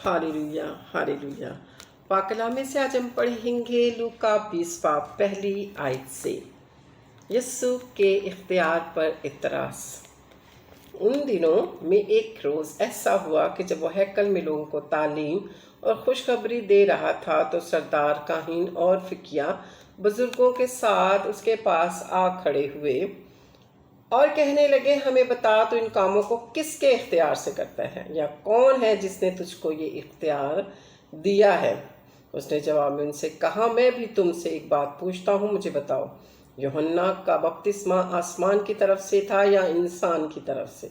Hallelujah hallelujah. पाक कलाम से आज हम पढ़ेंगे लूका 20 बाब पहली आयत से। यस्सु के इख्तियार पर इतराज़। उन दिनों में एक रोज़ ऐसा हुआ कि जब वह हैकल में लोगों को तालीम और खुशखबरी दे रहा था तो सरदार काहीन और फिकिया बुजुर्गों के साथ उसके पास आ खड़े हुए और कहने लगे, हमें बता तो इन कामों को किसके इख्तियार से करता है, या कौन है जिसने तुझको ये इख्तियार दिया है। उसने जवाब में उनसे कहा, मैं भी तुमसे एक बात पूछता हूँ, मुझे बताओ, यूहन्ना का बपतिस्मा आसमान की तरफ से था या इंसान की तरफ से।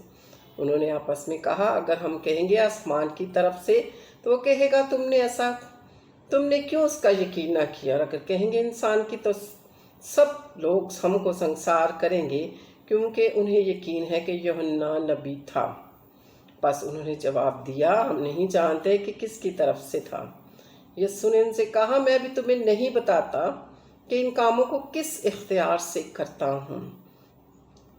उन्होंने आपस में कहा, अगर हम कहेंगे आसमान की तरफ से तो वो कहेगा तुमने क्यों उसका यकीन ना किया, और अगर कहेंगे इंसान की तो सब लोग हमको संसार करेंगे, क्योंकि उन्हें यकीन है कि यूहन्ना नबी था। बस उन्होंने जवाब दिया, हम नहीं जानते कि किसकी तरफ से था। यीशु ने उनसे कहा, मैं भी तुम्हें नहीं बताता कि इन कामों को किस इख्तियार से करता हूँ।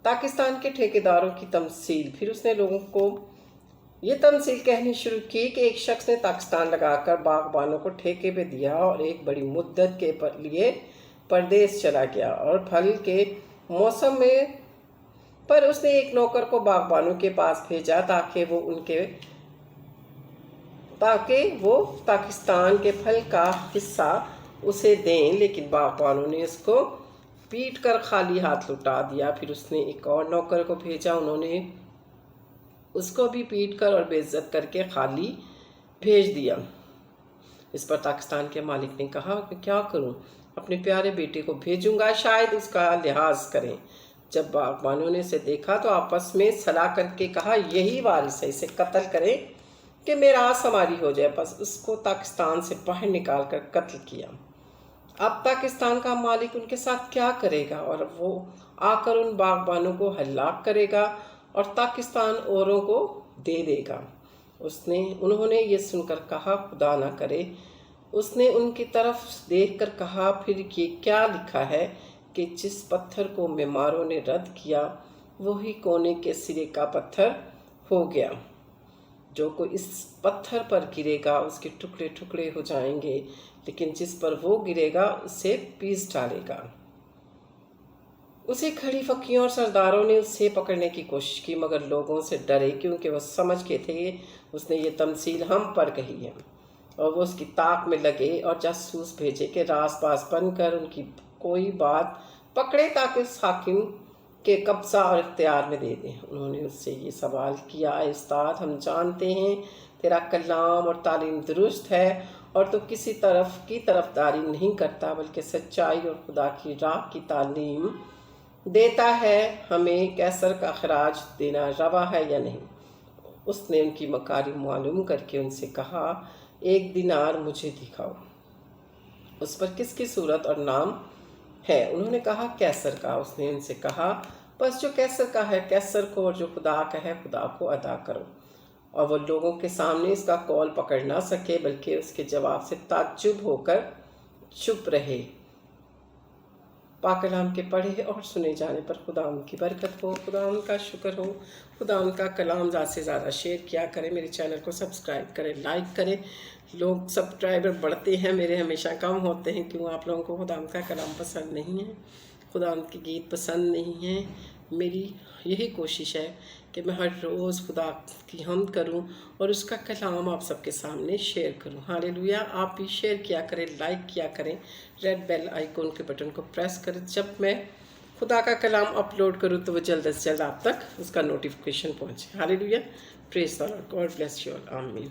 पाकिस्तान के ठेकेदारों की तमसील। फिर उसने लोगों को ये तमसील कहनी शुरू की कि एक शख्स ने पाकिस्तान लगाकर बागबानों को ठेके पे दिया और एक बड़ी मुद्दत के लिए परदेश चला गया, और फल के मौसम में पर उसने एक नौकर को बागबानों के पास भेजा ताकि वो पाकिस्तान के फल का हिस्सा उसे दें, लेकिन बागबानों ने उसको पीट कर खाली हाथ लौटा दिया। फिर उसने एक और नौकर को भेजा, उन्होंने उसको भी पीट कर और बेइज्जत करके खाली भेज दिया। इस पर पाकिस्तान के मालिक ने कहा कि क्या करूं, अपने प्यारे बेटे को भेजूंगा, शायद उसका लिहाज करें। जब बागबानों ने इसे देखा तो आपस में सलाह करके कहा, यही वारिस है, इसे कत्ल करें कि मेरास हमारी हो जाए। बस उसको पाकिस्तान से बाहर निकाल कर कत्ल किया। अब पाकिस्तान का मालिक उनके साथ क्या करेगा, और वो आकर उन बागबानों को हलाक करेगा और पाकिस्तान औरों को दे देगा। उन्होंने ये सुनकर कहा, खुदा ना करे। उसने उनकी तरफ देखकर कहा, फिर ये क्या लिखा है कि जिस पत्थर को मेमारों ने रद्द किया वही कोने के सिरे का पत्थर हो गया। जो कोई इस पत्थर पर गिरेगा उसके टुकड़े टुकड़े हो जाएंगे, लेकिन जिस पर वो गिरेगा उसे पीस डालेगा। उसे खड़ी फकीरों और सरदारों ने उसे पकड़ने की कोशिश की, मगर लोगों से डरे, क्योंकि वो समझ के थे उसने ये तमसील हम पर कही है। और वो उसकी ताक में लगे और जासूस भेजे कि रास पास बनकर उनकी कोई बात पकड़े ताकि उस हाकिम के कब्जा और इख्तियार में दे दें। उन्होंने उससे ये सवाल किया, उस्ताद, हम जानते हैं तेरा कलाम और तालीम दुरुस्त है और तो किसी तरफ की तरफदारी नहीं करता, बल्कि सच्चाई और खुदा की राह की तालीम देता है। हमें कैसर का खराज देना रवा है या नहीं। उसने उनकी मकारी मालूम करके उनसे कहा, एक दिनार मुझे दिखाओ, उस पर किसकी सूरत और नाम है। उन्होंने कहा, कैसर का। उसने उनसे कहा, बस जो कैसर का है कैसर को, और जो खुदा का है खुदा को अदा करो। और वो लोगों के सामने इसका कौल पकड़ ना सके, बल्कि उसके जवाब से ताज्जुब होकर चुप रहे। पाक कलाम के पढ़े और सुने जाने पर खुदा उनकी बरकत हो, खुदा उनका शुक्र हो, खुदा उनका कलाम ज़्यादा से ज़्यादा शेयर किया करें, मेरे चैनल को सब्सक्राइब करें, लाइक करें। लोग सब्सक्राइबर बढ़ते हैं, मेरे हमेशा कम होते हैं। क्यों? आप लोगों को खुदा उनका कलाम पसंद नहीं है, खुदा उनके गीत पसंद नहीं हैं। मेरी यही कोशिश है कि मैं हर रोज़ खुदा की हमद करूं और उसका कलाम आप सबके सामने शेयर करूं। हालेलुया। आप भी शेयर किया करें, लाइक किया करें, रेड बेल आइकॉन के बटन को प्रेस करें। जब मैं खुदा का कलाम अपलोड करूं तो वो जल्द से जल्द आप तक उसका नोटिफिकेशन पहुंचे। Hallelujah. Praise the Lord. God bless you all. आमीन।